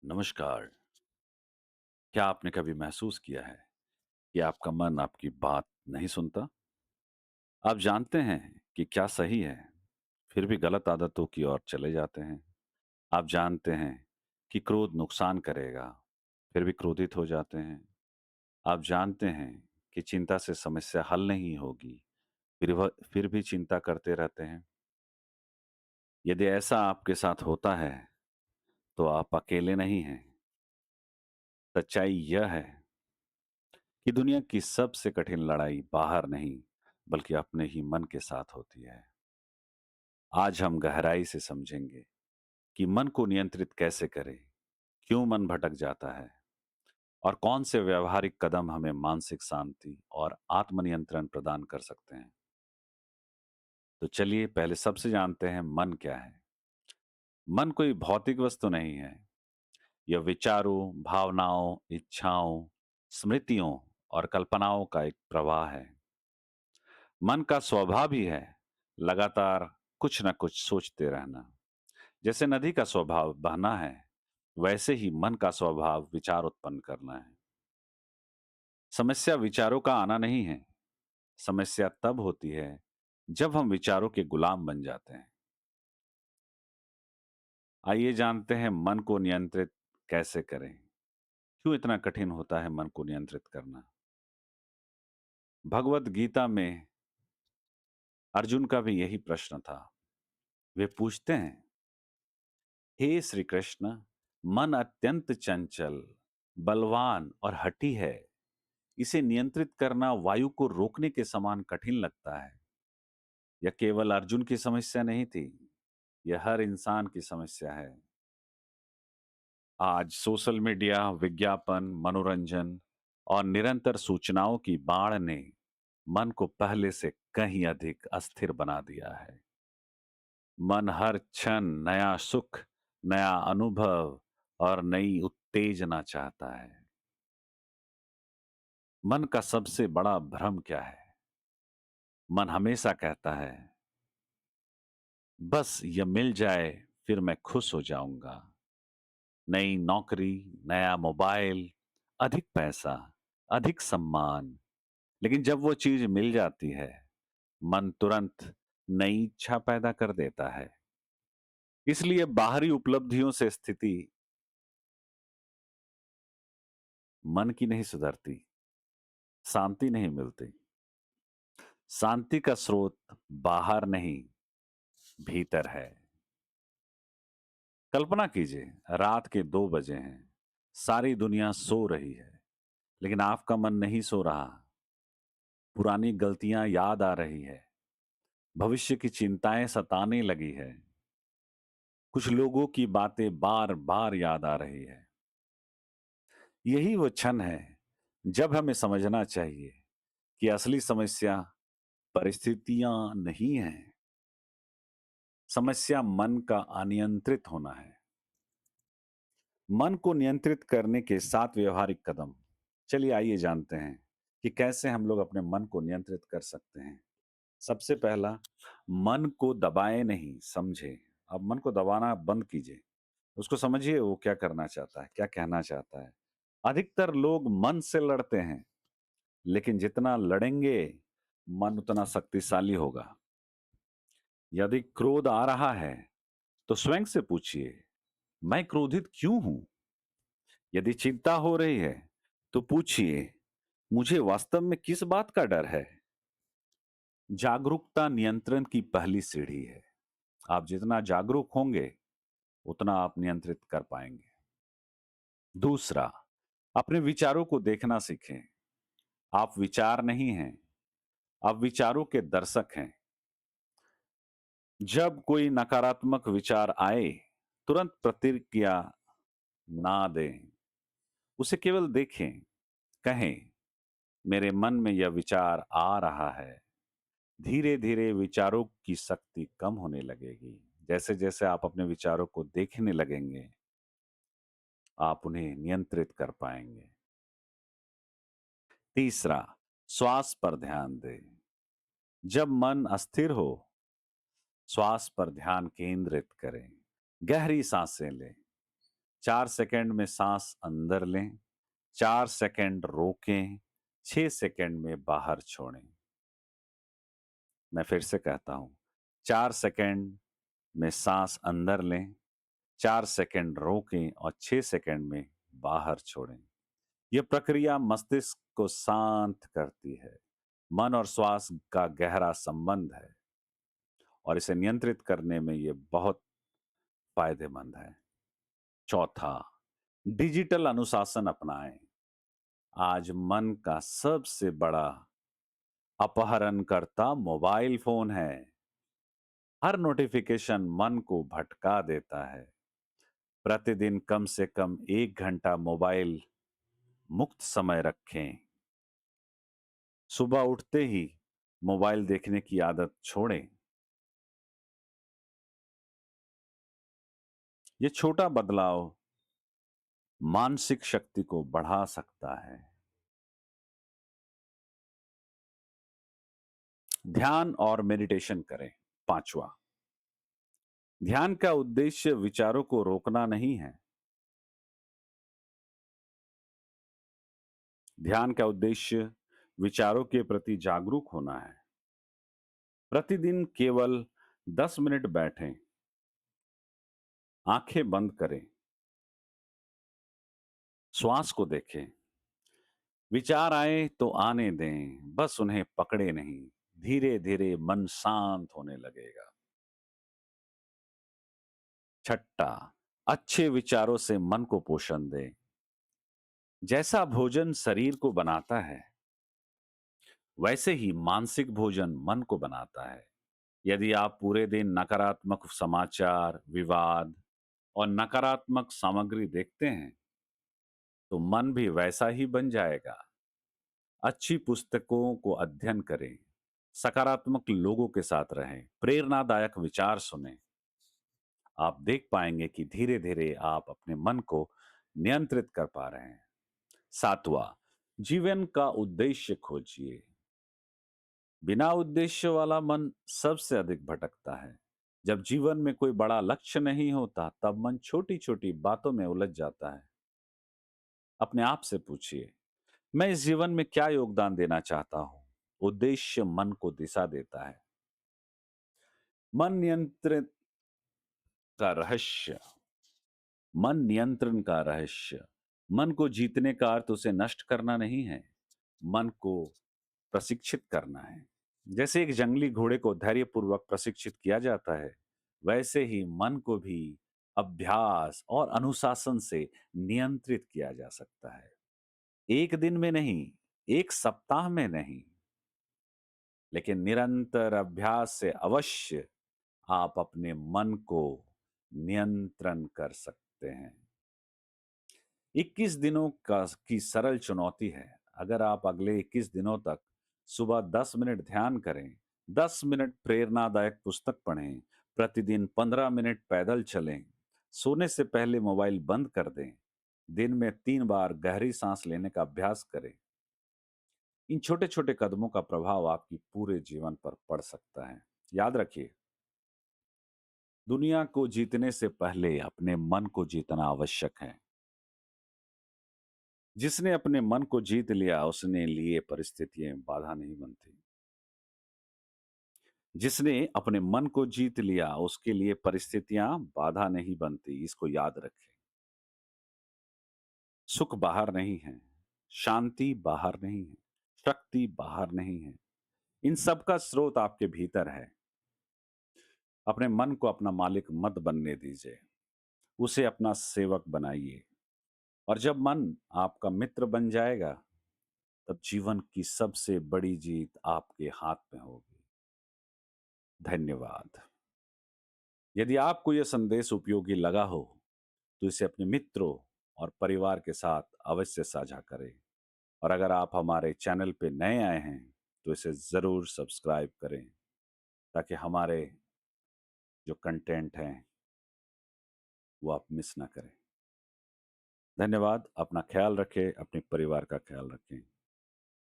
नमस्कार। क्या आपने कभी महसूस किया है कि आपका मन आपकी बात नहीं सुनता? आप जानते हैं कि क्या सही है, फिर भी गलत आदतों की ओर चले जाते हैं। आप जानते हैं कि क्रोध नुकसान करेगा, फिर भी क्रोधित हो जाते हैं। आप जानते हैं कि चिंता से समस्या हल नहीं होगी, फिर भी चिंता करते रहते हैं। यदि ऐसा आपके साथ होता है, तो आप अकेले नहीं हैं। सच्चाई यह है कि दुनिया की सबसे कठिन लड़ाई बाहर नहीं, बल्कि अपने ही मन के साथ होती है। आज हम गहराई से समझेंगे कि मन को नियंत्रित कैसे करें, क्यों मन भटक जाता है और कौन से व्यवहारिक कदम हमें मानसिक शांति और आत्मनियंत्रण प्रदान कर सकते हैं। तो चलिए पहले सबसे जानते हैं मन क्या है। मन कोई भौतिक वस्तु नहीं है। यह विचारों, भावनाओं, इच्छाओं, स्मृतियों और कल्पनाओं का एक प्रवाह है। मन का स्वभाव ही है लगातार कुछ न कुछ सोचते रहना। जैसे नदी का स्वभाव बहना है, वैसे ही मन का स्वभाव विचार उत्पन्न करना है। समस्या विचारों का आना नहीं है। समस्या तब होती है जब हम विचारों के गुलाम बन जाते हैं। आइए जानते हैं मन को नियंत्रित कैसे करें। क्यों इतना कठिन होता है मन को नियंत्रित करना? भगवत गीता में अर्जुन का भी यही प्रश्न था। वे पूछते हैं, हे श्री कृष्ण, मन अत्यंत चंचल, बलवान और हठी है। इसे नियंत्रित करना वायु को रोकने के समान कठिन लगता है। यह केवल अर्जुन की समस्या नहीं थी, यह हर इंसान की समस्या है। आज सोशल मीडिया, विज्ञापन, मनोरंजन और निरंतर सूचनाओं की बाढ़ ने मन को पहले से कहीं अधिक अस्थिर बना दिया है। मन हर क्षण नया सुख, नया अनुभव और नई उत्तेजना चाहता है। मन का सबसे बड़ा भ्रम क्या है? मन हमेशा कहता है, बस ये मिल जाए फिर मैं खुश हो जाऊंगा। नई नौकरी, नया मोबाइल, अधिक पैसा, अधिक सम्मान। लेकिन जब वो चीज मिल जाती है, मन तुरंत नई इच्छा पैदा कर देता है। इसलिए बाहरी उपलब्धियों से स्थिति मन की नहीं सुधरती, शांति नहीं मिलती। शांति का स्रोत बाहर नहीं, भीतर है। कल्पना कीजिए, रात के 2 बजे हैं, सारी दुनिया सो रही है, लेकिन आपका मन नहीं सो रहा। पुरानी गलतियां याद आ रही है, भविष्य की चिंताएं सताने लगी है, कुछ लोगों की बातें बार बार याद आ रही है। यही वो क्षण है जब हमें समझना चाहिए कि असली समस्या परिस्थितियां नहीं है, समस्या मन का अनियंत्रित होना है। मन को नियंत्रित करने के 7 व्यवहारिक कदम। चलिए आइए जानते हैं कि कैसे हम लोग अपने मन को नियंत्रित कर सकते हैं। सबसे पहला, मन को दबाए नहीं, समझे। अब मन को दबाना बंद कीजिए। उसको समझिए वो क्या करना चाहता है, क्या कहना चाहता है। अधिकतर लोग मन से लड़ते हैं, लेकिन जितना लड़ेंगे, मन उतना शक्तिशाली होगा। यदि क्रोध आ रहा है, तो स्वयं से पूछिए, मैं क्रोधित क्यों हूं? यदि चिंता हो रही है, तो पूछिए, मुझे वास्तव में किस बात का डर है? जागरूकता नियंत्रण की पहली सीढ़ी है। आप जितना जागरूक होंगे, उतना आप नियंत्रित कर पाएंगे। दूसरा, अपने विचारों को देखना सीखें। आप विचार नहीं हैं, आप विचारों के दर्शक हैं। जब कोई नकारात्मक विचार आए, तुरंत प्रतिक्रिया ना दें। उसे केवल देखें, कहें, मेरे मन में यह विचार आ रहा है। धीरे धीरे विचारों की शक्ति कम होने लगेगी। जैसे जैसे आप अपने विचारों को देखने लगेंगे, आप उन्हें नियंत्रित कर पाएंगे। तीसरा, श्वास पर ध्यान दें। जब मन अस्थिर हो, श्वास पर ध्यान केंद्रित करें। गहरी सांसें लें, 4 सेकंड में सांस अंदर लें, 4 सेकंड रोकें, 6 सेकंड में बाहर छोड़ें। मैं फिर से कहता हूं, 4 सेकंड में सांस अंदर लें, 4 सेकंड रोकें और 6 सेकंड में बाहर छोड़ें। यह प्रक्रिया मस्तिष्क को शांत करती है। मन और श्वास का गहरा संबंध है और इसे नियंत्रित करने में यह बहुत फायदेमंद है। चौथा, डिजिटल अनुशासन अपनाएं। आज मन का सबसे बड़ा अपहरणकर्ता मोबाइल फोन है। हर नोटिफिकेशन मन को भटका देता है। प्रतिदिन कम से कम 1 घंटा मोबाइल मुक्त समय रखें। सुबह उठते ही मोबाइल देखने की आदत छोड़ें। ये छोटा बदलाव मानसिक शक्ति को बढ़ा सकता है। ध्यान और मेडिटेशन करें। पांचवा, ध्यान का उद्देश्य विचारों को रोकना नहीं है। ध्यान का उद्देश्य विचारों के प्रति जागरूक होना है। प्रतिदिन केवल 10 मिनट बैठें, आंखें बंद करें, श्वास को देखें। विचार आए तो आने दें, बस उन्हें पकड़े नहीं। धीरे धीरे मन शांत होने लगेगा। छठा, अच्छे विचारों से मन को पोषण दें। जैसा भोजन शरीर को बनाता है, वैसे ही मानसिक भोजन मन को बनाता है। यदि आप पूरे दिन नकारात्मक समाचार, विवाद और नकारात्मक सामग्री देखते हैं, तो मन भी वैसा ही बन जाएगा। अच्छी पुस्तकों को अध्ययन करें, सकारात्मक लोगों के साथ रहें, प्रेरणादायक विचार सुनें। आप देख पाएंगे कि धीरे धीरे आप अपने मन को नियंत्रित कर पा रहे हैं। सातवां, जीवन का उद्देश्य खोजिए। बिना उद्देश्य वाला मन सबसे अधिक भटकता है। जब जीवन में कोई बड़ा लक्ष्य नहीं होता, तब मन छोटी छोटी बातों में उलझ जाता है। अपने आप से पूछिए, मैं इस जीवन में क्या योगदान देना चाहता हूं? उद्देश्य मन को दिशा देता है। मन नियंत्रित का रहस्य मन नियंत्रण का रहस्य मन को जीतने का अर्थ उसे नष्ट करना नहीं है, मन को प्रशिक्षित करना है। जैसे एक जंगली घोड़े को धैर्यपूर्वक प्रशिक्षित किया जाता है, वैसे ही मन को भी अभ्यास और अनुशासन से नियंत्रित किया जा सकता है। एक दिन में नहीं, एक सप्ताह में नहीं, लेकिन निरंतर अभ्यास से अवश्य आप अपने मन को नियंत्रण कर सकते हैं। 21 दिनों का की सरल चुनौती है। अगर आप अगले 21 दिनों तक सुबह 10 मिनट ध्यान करें, 10 मिनट प्रेरणादायक पुस्तक पढ़ें, प्रतिदिन 15 मिनट पैदल चलें, सोने से पहले मोबाइल बंद कर दें, दिन में 3 बार गहरी सांस लेने का अभ्यास करें, इन छोटे छोटे कदमों का प्रभाव आपकी पूरे जीवन पर पड़ सकता है। याद रखिए, दुनिया को जीतने से पहले अपने मन को जीतना आवश्यक है। जिसने अपने मन को जीत लिया, उसने लिए परिस्थितियां बाधा नहीं बनती। जिसने अपने मन को जीत लिया, उसके लिए परिस्थितियां बाधा नहीं बनती। इसको याद रखें। सुख बाहर नहीं है, शांति बाहर नहीं है, शक्ति बाहर नहीं है। इन सब का स्रोत आपके भीतर है। अपने मन को अपना मालिक मत बनने दीजिए, उसे अपना सेवक बनाइए। और जब मन आपका मित्र बन जाएगा, तब जीवन की सबसे बड़ी जीत आपके हाथ में होगी। धन्यवाद। यदि आपको यह संदेश उपयोगी लगा हो, तो इसे अपने मित्रों और परिवार के साथ अवश्य साझा करें। और अगर आप हमारे चैनल पे नए आए हैं, तो इसे ज़रूर सब्सक्राइब करें, ताकि हमारे जो कंटेंट हैं वो आप मिस ना करें। धन्यवाद। अपना ख्याल रखें, अपने परिवार का ख्याल रखें।